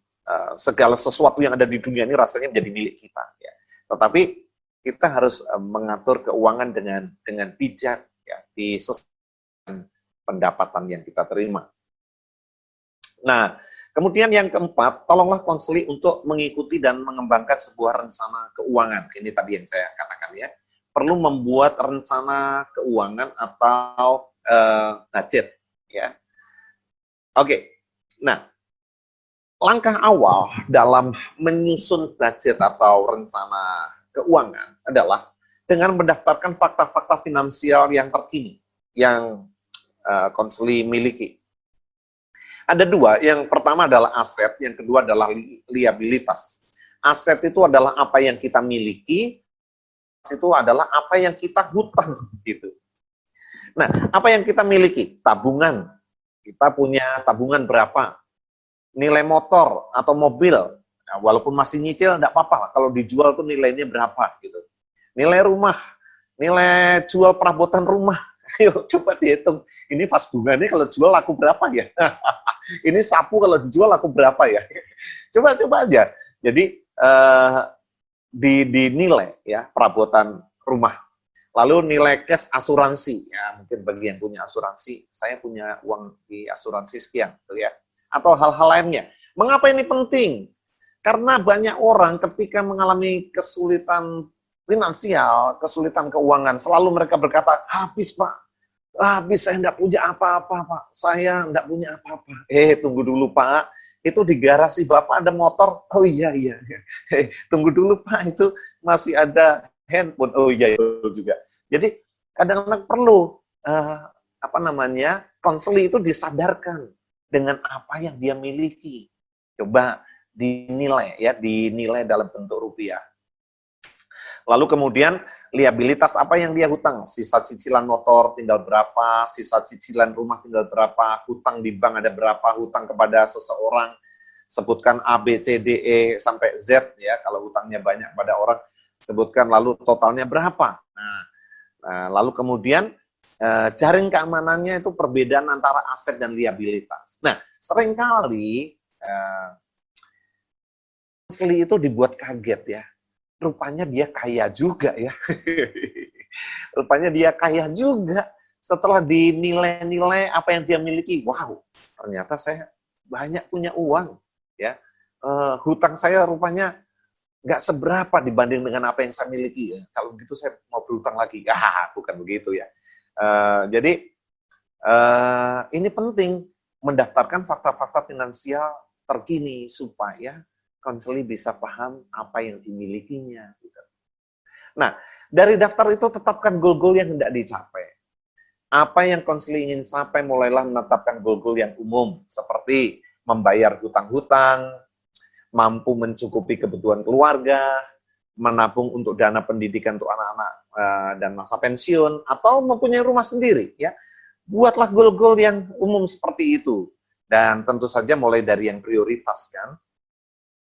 segala sesuatu yang ada di dunia ini rasanya menjadi milik kita. Ya. Tetapi kita harus mengatur keuangan dengan bijak, ya, disesuaikan pendapatan yang kita terima. Nah, kemudian yang keempat, tolonglah konseling untuk mengikuti dan mengembangkan sebuah rencana keuangan. Ini tadi yang saya katakan ya. Perlu membuat rencana keuangan atau budget. Ya. Oke, nah langkah awal dalam menyusun budget atau rencana keuangan adalah dengan mendaftarkan fakta-fakta finansial yang terkini yang konseli miliki. Ada dua, yang pertama adalah aset, yang kedua adalah liabilitas. Aset itu adalah apa yang kita miliki, itu adalah apa yang kita hutang gitu. Nah, apa yang kita miliki? Tabungan. Kita punya tabungan berapa? Nilai motor atau mobil. Nah, walaupun masih nyicil enggak apa-apa, kalau dijual tuh nilainya berapa gitu. Nilai rumah, nilai jual perabotan rumah. Ayo coba dihitung. Ini vas bunganya kalau jual laku berapa ya? Ini sapu kalau dijual laku berapa ya? Coba aja. Jadi dinilai ya perabotan rumah. Lalu nilai cash asuransi. Ya, mungkin bagi yang punya asuransi, saya punya uang di asuransi sekian, gitu ya. Atau hal-hal lainnya. Mengapa ini penting? Karena banyak orang ketika mengalami kesulitan finansial, kesulitan keuangan, selalu mereka berkata, habis Pak, habis, saya enggak punya apa-apa Pak, saya enggak punya apa-apa. Tunggu dulu Pak, itu di garasi Bapak ada motor, oh iya, tunggu dulu Pak, itu masih ada handphone, oh iya juga. Jadi kadang-kadang perlu, konseli itu disadarkan dengan apa yang dia miliki. Coba dinilai dalam bentuk rupiah. Lalu kemudian liabilitas apa yang dia hutang, sisa cicilan motor tinggal berapa, sisa cicilan rumah tinggal berapa, hutang di bank ada berapa, hutang kepada seseorang, sebutkan A, B, C, D, E, sampai Z, ya, kalau hutangnya banyak pada orang, sebutkan lalu totalnya berapa. Nah, lalu kemudian jaring keamanannya itu perbedaan antara aset dan liabilitas. Nah, seringkali asli itu dibuat kaget ya. Rupanya dia kaya juga ya. Rupanya dia kaya juga. Setelah dinilai-nilai apa yang dia miliki, wow, ternyata saya banyak punya uang. Ya, hutang saya rupanya nggak seberapa dibanding dengan apa yang saya miliki. Ya. Kalau begitu saya mau berhutang lagi. Bukan begitu ya. Jadi ini penting mendaftarkan fakta-fakta finansial terkini supaya konseli bisa paham apa yang dimilikinya. Gitu. Nah, dari daftar itu tetapkan goal-goal yang hendak dicapai. Apa yang konseli ingin capai, mulailah menetapkan goal-goal yang umum, seperti membayar hutang-hutang, mampu mencukupi kebutuhan keluarga, menabung untuk dana pendidikan untuk anak-anak dan masa pensiun, atau mempunyai rumah sendiri. Ya, buatlah goal-goal yang umum seperti itu. Dan tentu saja mulai dari yang prioritas kan.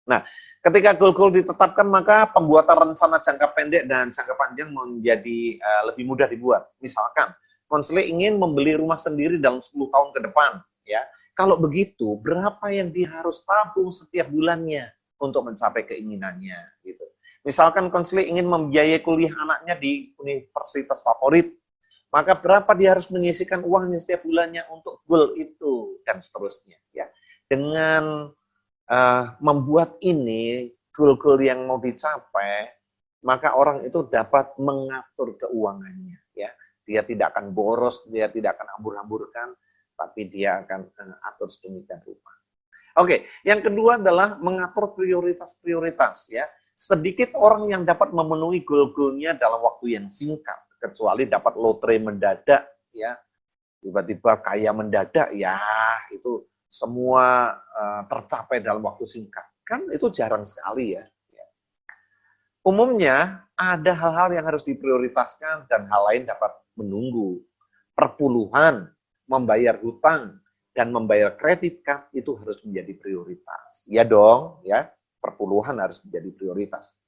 Nah, ketika goal-goal ditetapkan, maka pembuatan rencana jangka pendek dan jangka panjang menjadi lebih mudah dibuat. Misalkan, konseli ingin membeli rumah sendiri dalam 10 tahun ke depan. Ya, kalau begitu, berapa yang dia harus tabung setiap bulannya untuk mencapai keinginannya? Gitu. Misalkan konseli ingin membiayai kuliah anaknya di universitas favorit, maka berapa dia harus menyisihkan uangnya setiap bulannya untuk goal itu, dan seterusnya. Ya, dengan membuat ini goal-goal yang mau dicapai, maka orang itu dapat mengatur keuangannya. Ya, dia tidak akan boros, dia tidak akan hambur-hamburkan, tapi dia akan atur sedemikian rupa. Oke, yang kedua adalah mengatur prioritas-prioritas. Ya, sedikit orang yang dapat memenuhi goal-goalnya dalam waktu yang singkat, kecuali dapat lotre mendadak. Ya, tiba-tiba kaya mendadak, ya itu semua tercapai dalam waktu singkat. Kan itu jarang sekali ya. Umumnya ada hal-hal yang harus diprioritaskan dan hal lain dapat menunggu. Perpuluhan, membayar hutang, dan membayar kredit card itu harus menjadi prioritas. Ya dong, ya, perpuluhan harus menjadi prioritas.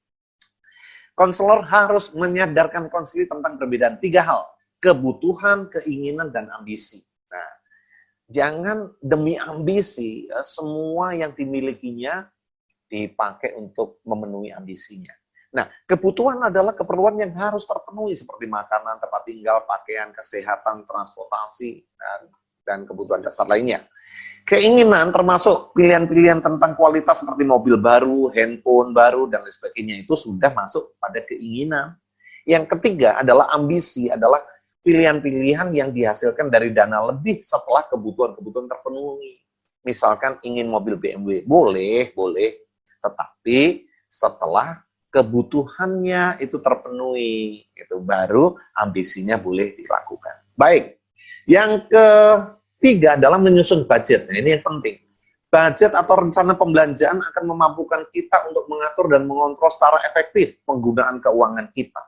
Konselor harus menyadarkan konseli tentang perbedaan 3 hal. Kebutuhan, keinginan, dan ambisi. Nah, jangan demi ambisi, semua yang dimilikinya dipakai untuk memenuhi ambisinya. Nah, kebutuhan adalah keperluan yang harus terpenuhi, seperti makanan, tempat tinggal, pakaian, kesehatan, transportasi, dan kebutuhan dasar lainnya. Keinginan termasuk pilihan-pilihan tentang kualitas seperti mobil baru, handphone baru, dan lain sebagainya, itu sudah masuk pada keinginan. Yang ketiga adalah ambisi, adalah pilihan-pilihan yang dihasilkan dari dana lebih setelah kebutuhan-kebutuhan terpenuhi. Misalkan ingin mobil BMW, boleh, tetapi setelah kebutuhannya itu terpenuhi, itu baru ambisinya boleh dilakukan. Baik, yang ketiga adalah menyusun budget. Nah, ini yang penting. Budget atau rencana pembelanjaan akan memampukan kita untuk mengatur dan mengontrol secara efektif penggunaan keuangan kita.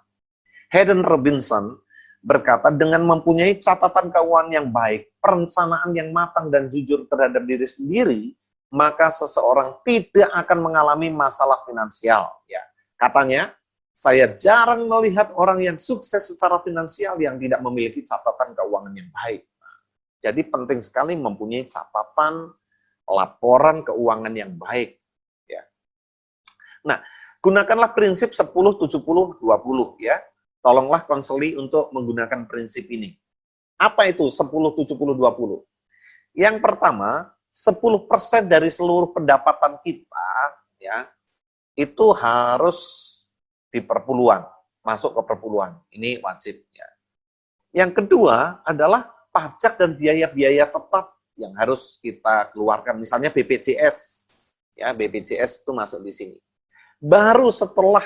Hayden Robinson berkata, dengan mempunyai catatan keuangan yang baik, perencanaan yang matang dan jujur terhadap diri sendiri, maka seseorang tidak akan mengalami masalah finansial. Ya, katanya, saya jarang melihat orang yang sukses secara finansial yang tidak memiliki catatan keuangan yang baik. Jadi penting sekali mempunyai catatan laporan keuangan yang baik. Ya. Nah, gunakanlah prinsip 10-70-20 ya. Tolonglah konseli untuk menggunakan prinsip ini. Apa itu 10-70-20? Yang pertama, 10% dari seluruh pendapatan kita ya itu harus di perpuluhan, masuk ke perpuluhan. Ini wajib ya. Yang kedua adalah pajak dan biaya-biaya tetap yang harus kita keluarkan, misalnya BPJS. Ya, BPJS itu masuk di sini. Baru setelah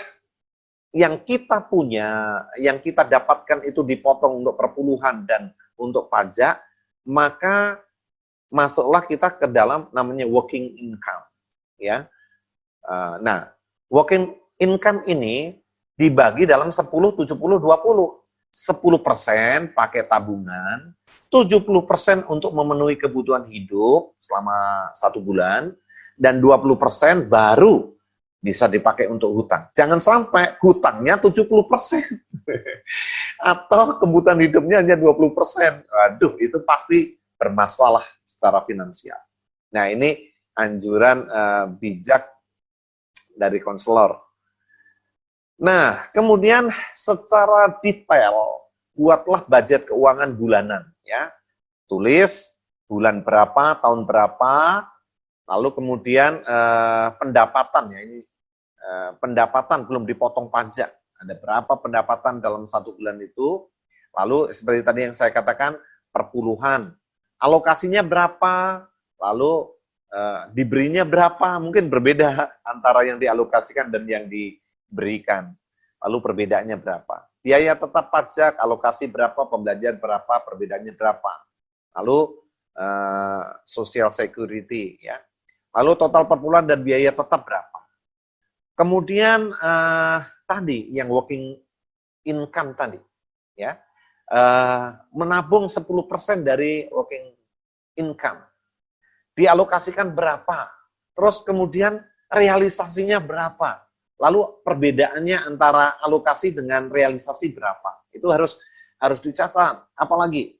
yang kita punya, yang kita dapatkan itu dipotong untuk perpuluhan dan untuk pajak, maka masuklah kita ke dalam namanya working income. Ya. Nah, working income ini dibagi dalam 10-70-20. 10% pakai tabungan, 70% untuk memenuhi kebutuhan hidup selama 1 bulan, dan 20% baru bisa dipakai untuk hutang. Jangan sampai hutangnya 70%. Atau kebutuhan hidupnya hanya 20%. Waduh, itu pasti bermasalah secara finansial. Nah, ini anjuran bijak dari konselor. Nah, kemudian secara detail, buatlah budget keuangan bulanan. Ya, tulis bulan berapa, tahun berapa, lalu kemudian pendapatan, ya ini pendapatan belum dipotong pajak. Ada berapa pendapatan dalam 1 bulan itu, lalu seperti tadi yang saya katakan, perpuluhan, alokasinya berapa, lalu diberinya berapa, mungkin berbeda antara yang dialokasikan dan yang diberikan. Lalu perbedaannya berapa? Biaya tetap pajak, alokasi berapa, pembelanjaan berapa, perbedaannya berapa. Lalu social security, ya. Lalu total perpuluhan dan biaya tetap berapa. Kemudian tadi yang working income tadi, ya, menabung 10% dari working income. Dialokasikan berapa, terus kemudian realisasinya berapa, lalu perbedaannya antara alokasi dengan realisasi berapa, itu harus dicatat. Apalagi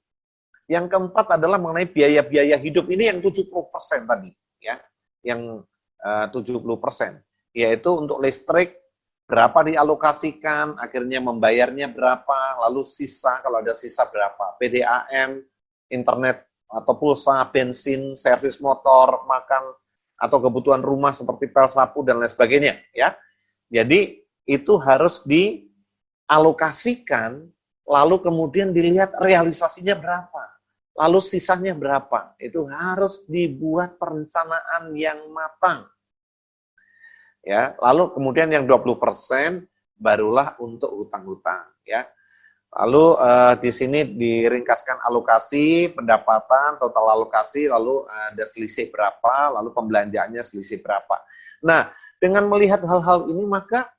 yang keempat adalah mengenai biaya-biaya hidup, ini yang 70% tadi, ya, yang 70%, yaitu untuk listrik berapa dialokasikan, akhirnya membayarnya berapa, lalu sisa, kalau ada sisa berapa, PDAM, internet atau pulsa, bensin, servis motor, makan, atau kebutuhan rumah seperti pel, sapu, dan lain sebagainya. Ya, jadi itu harus dialokasikan, lalu kemudian dilihat realisasinya berapa, lalu sisanya berapa. Itu harus dibuat perencanaan yang matang. Ya, lalu kemudian yang 20% barulah untuk hutang-hutang. Ya. Lalu di sini diringkaskan alokasi, pendapatan, total alokasi, lalu ada selisih berapa, lalu pembelanjaannya selisih berapa. Nah, dengan melihat hal-hal ini maka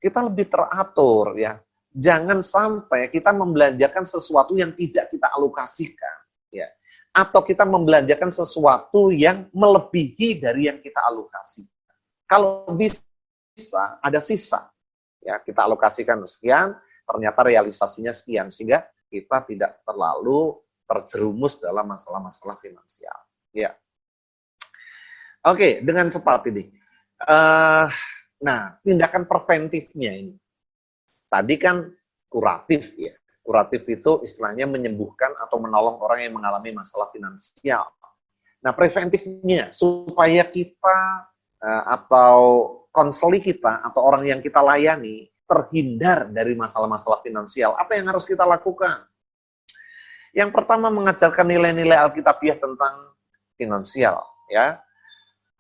kita lebih teratur, ya. Jangan sampai kita membelanjakan sesuatu yang tidak kita alokasikan, ya. Atau kita membelanjakan sesuatu yang melebihi dari yang kita alokasikan. Kalau bisa ada sisa, ya, kita alokasikan sekian, ternyata realisasinya sekian, sehingga kita tidak terlalu terjerumus dalam masalah-masalah finansial. Ya. Oke, dengan cepat ini. Nah, tindakan preventifnya ini. Tadi kan kuratif, ya. Kuratif itu istilahnya menyembuhkan atau menolong orang yang mengalami masalah finansial. Nah, preventifnya supaya kita atau konseli kita atau orang yang kita layani terhindar dari masalah-masalah finansial, apa yang harus kita lakukan? Yang pertama, mengajarkan nilai-nilai Alkitabiah tentang finansial, ya.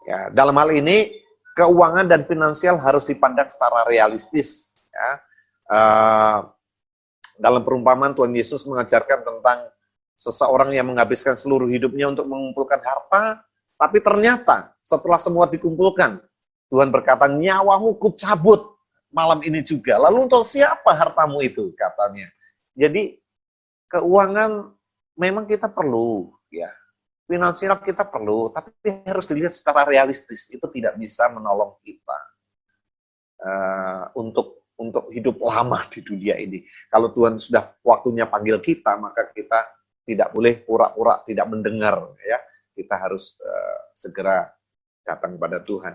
Ya, dalam hal ini keuangan dan finansial harus dipandang secara realistis. Ya. Dalam perumpamaan Tuhan Yesus mengajarkan tentang seseorang yang menghabiskan seluruh hidupnya untuk mengumpulkan harta, tapi ternyata setelah semua dikumpulkan, Tuhan berkata, nyawamu kucabut malam ini juga. Lalu untuk siapa hartamu itu, katanya. Jadi keuangan memang kita perlu, ya. Finansial kita perlu, tapi harus dilihat secara realistis. Itu tidak bisa menolong kita untuk hidup lama di dunia ini. Kalau Tuhan sudah waktunya panggil kita, maka kita tidak boleh pura-pura tidak mendengar, ya. Kita harus segera datang kepada Tuhan.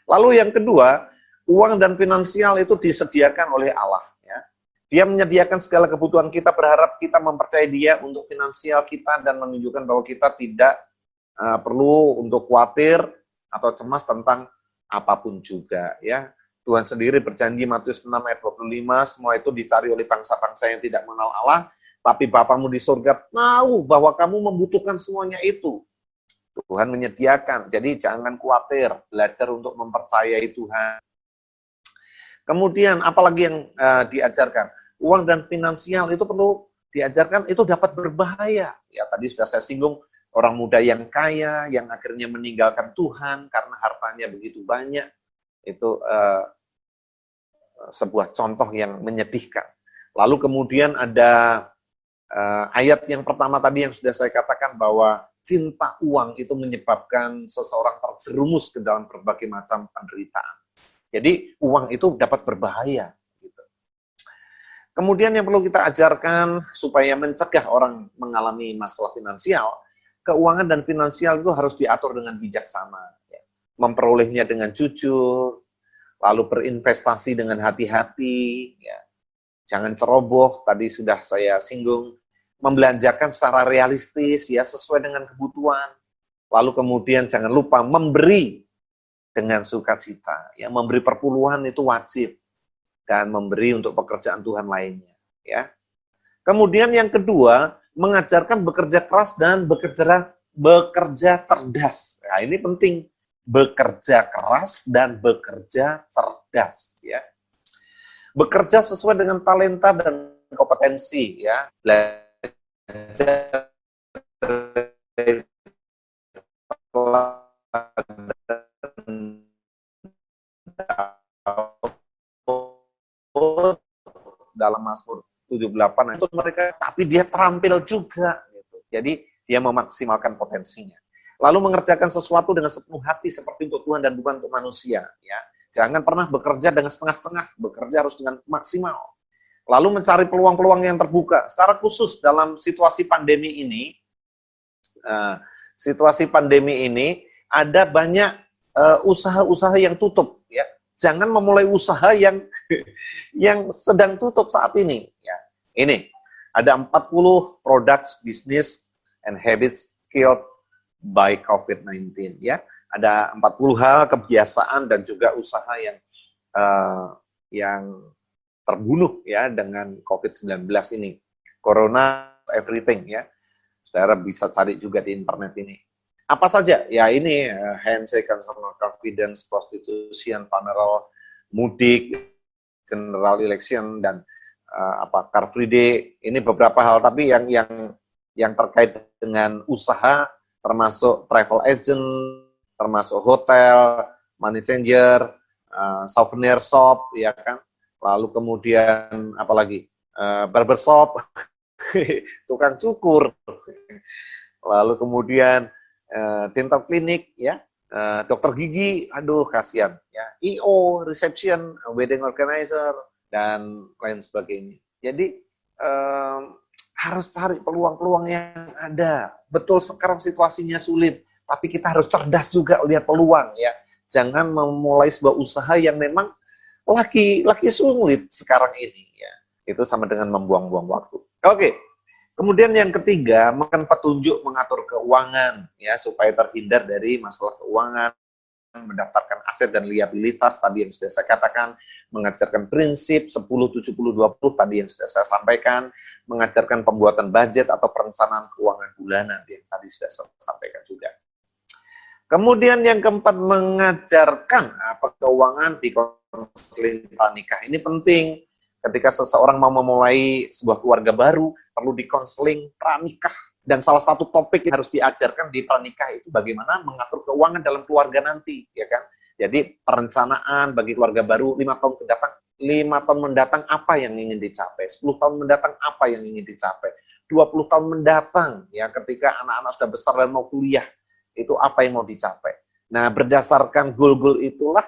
Lalu yang kedua, uang dan finansial itu disediakan oleh Allah. Ya. Dia menyediakan segala kebutuhan kita, berharap kita mempercayai Dia untuk finansial kita dan menunjukkan bahwa kita tidak perlu untuk khawatir atau cemas tentang apapun juga. Ya. Tuhan sendiri berjanji Matius 6 ayat 25, semua itu dicari oleh bangsa-bangsa yang tidak mengenal Allah, tapi Bapamu di surga tahu bahwa kamu membutuhkan semuanya itu. Tuhan menyediakan, jadi jangan khawatir, belajar untuk mempercayai Tuhan. Kemudian, apalagi yang diajarkan? Uang dan finansial itu perlu diajarkan, itu dapat berbahaya. Ya, tadi sudah saya singgung, orang muda yang kaya, yang akhirnya meninggalkan Tuhan karena hartanya begitu banyak, itu sebuah contoh yang menyedihkan. Lalu kemudian ada ayat yang pertama tadi yang sudah saya katakan bahwa cinta uang itu menyebabkan seseorang terjerumus ke dalam berbagai macam penderitaan. Jadi uang itu dapat berbahaya. Gitu. Kemudian yang perlu kita ajarkan supaya mencegah orang mengalami masalah finansial, keuangan dan finansial itu harus diatur dengan bijaksana. Ya. Memperolehnya dengan jujur, lalu berinvestasi dengan hati-hati, ya. Jangan ceroboh, tadi sudah saya singgung, membelanjakan secara realistis, ya sesuai dengan kebutuhan. Lalu kemudian jangan lupa memberi dengan sukacita, ya memberi perpuluhan itu wajib dan memberi untuk pekerjaan Tuhan lainnya, ya. Kemudian yang kedua, mengajarkan bekerja keras dan bekerja cerdas. Nah, ini penting, bekerja keras dan bekerja cerdas, ya. Bekerja sesuai dengan talenta dan kompetensi, ya. Dalam Mazmur 78 itu mereka, tapi dia terampil juga gitu. Jadi dia memaksimalkan potensinya. Lalu mengerjakan sesuatu dengan sepenuh hati seperti untuk Tuhan dan bukan untuk manusia, ya. Jangan pernah bekerja dengan setengah-setengah, bekerja harus dengan maksimal. Lalu mencari peluang-peluang yang terbuka. Secara khusus dalam situasi pandemi ini, ada banyak usaha-usaha yang tutup, ya. Jangan memulai usaha yang sedang tutup saat ini, ya. Ini ada 40 products, business and habits killed by COVID-19, ya. Ada 40 hal kebiasaan dan juga usaha yang terbunuh, ya, dengan COVID-19 ini. Corona everything, ya. Saudara bisa cari juga di internet ini. Apa saja? Ya ini handshake, consumer confidence, prostitution, funeral, mudik, general election, dan Car Free Day. Ini beberapa hal, tapi yang terkait dengan usaha, termasuk travel agent, termasuk hotel, money changer, souvenir shop, ya kan. Lalu kemudian apalagi barbershop, tukang cukur. Lalu kemudian dental clinic, ya, dokter gigi, aduh kasihan, ya, IO, reception, wedding organizer, dan lain sebagainya. Jadi harus cari peluang-peluang yang ada. Betul sekarang situasinya sulit, tapi kita harus cerdas juga lihat peluang, ya. Jangan memulai sebuah usaha yang memang lagi sulit sekarang ini, ya. Itu sama dengan membuang-buang waktu. Oke. Kemudian yang ketiga, makan petunjuk mengatur keuangan, ya, supaya terhindar dari masalah keuangan, mendaftarkan aset dan liabilitas tadi yang sudah saya katakan, mengajarkan prinsip 10-70-20 tadi yang sudah saya sampaikan, mengajarkan pembuatan budget atau perencanaan keuangan bulanan yang tadi sudah saya sampaikan juga. Kemudian yang keempat, mengajarkan keuangan di konseling pranikah. Ini penting. Ketika seseorang mau memulai sebuah keluarga baru, perlu di konseling pranikah. Dan salah satu topik yang harus diajarkan di pranikah itu bagaimana mengatur keuangan dalam keluarga nanti, ya kan? Jadi perencanaan bagi keluarga baru 5 tahun mendatang, 5 tahun mendatang apa yang ingin dicapai, 10 tahun mendatang apa yang ingin dicapai, 20 tahun mendatang, ya ketika anak-anak sudah besar dan mau kuliah, itu apa yang mau dicapai. Nah, berdasarkan goal-goal itulah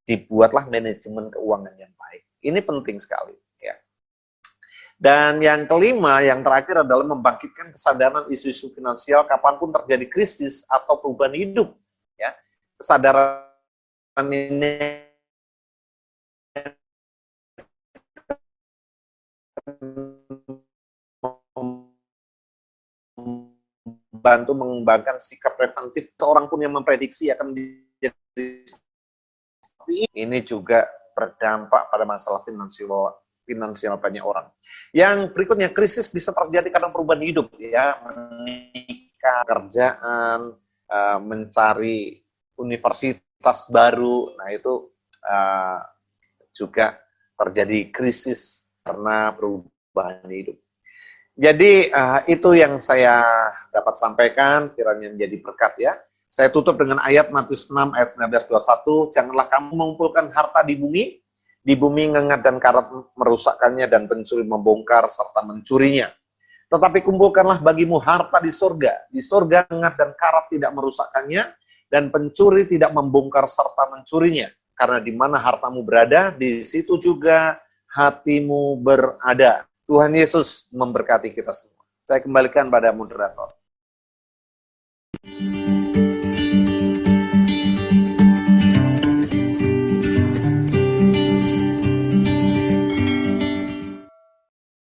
dibuatlah manajemen keuangan yang baik. Ini penting sekali, ya. Dan yang kelima, yang terakhir adalah membangkitkan kesadaran isu-isu finansial kapanpun terjadi krisis atau perubahan hidup, ya. Kesadaran ini membantu mengembangkan sikap preventif seorang pun yang memprediksi akan menjadi seperti ini juga berdampak pada masalah finansial banyak orang. Yang berikutnya, krisis bisa terjadi karena perubahan hidup, ya, menikah, kerjaan, mencari universitas baru. Nah, itu juga terjadi krisis karena perubahan hidup. Jadi itu yang saya dapat sampaikan, kiranya menjadi berkat, ya. Saya tutup dengan ayat Matius 6 ayat 19-21, janganlah kamu mengumpulkan harta di bumi ngengat dan karat merusakkannya dan pencuri membongkar serta mencurinya. Tetapi kumpulkanlah bagimu harta di surga ngengat dan karat tidak merusakkannya dan pencuri tidak membongkar serta mencurinya. Karena di mana hartamu berada, di situ juga hatimu berada. Tuhan Yesus memberkati kita semua. Saya kembalikan pada moderator.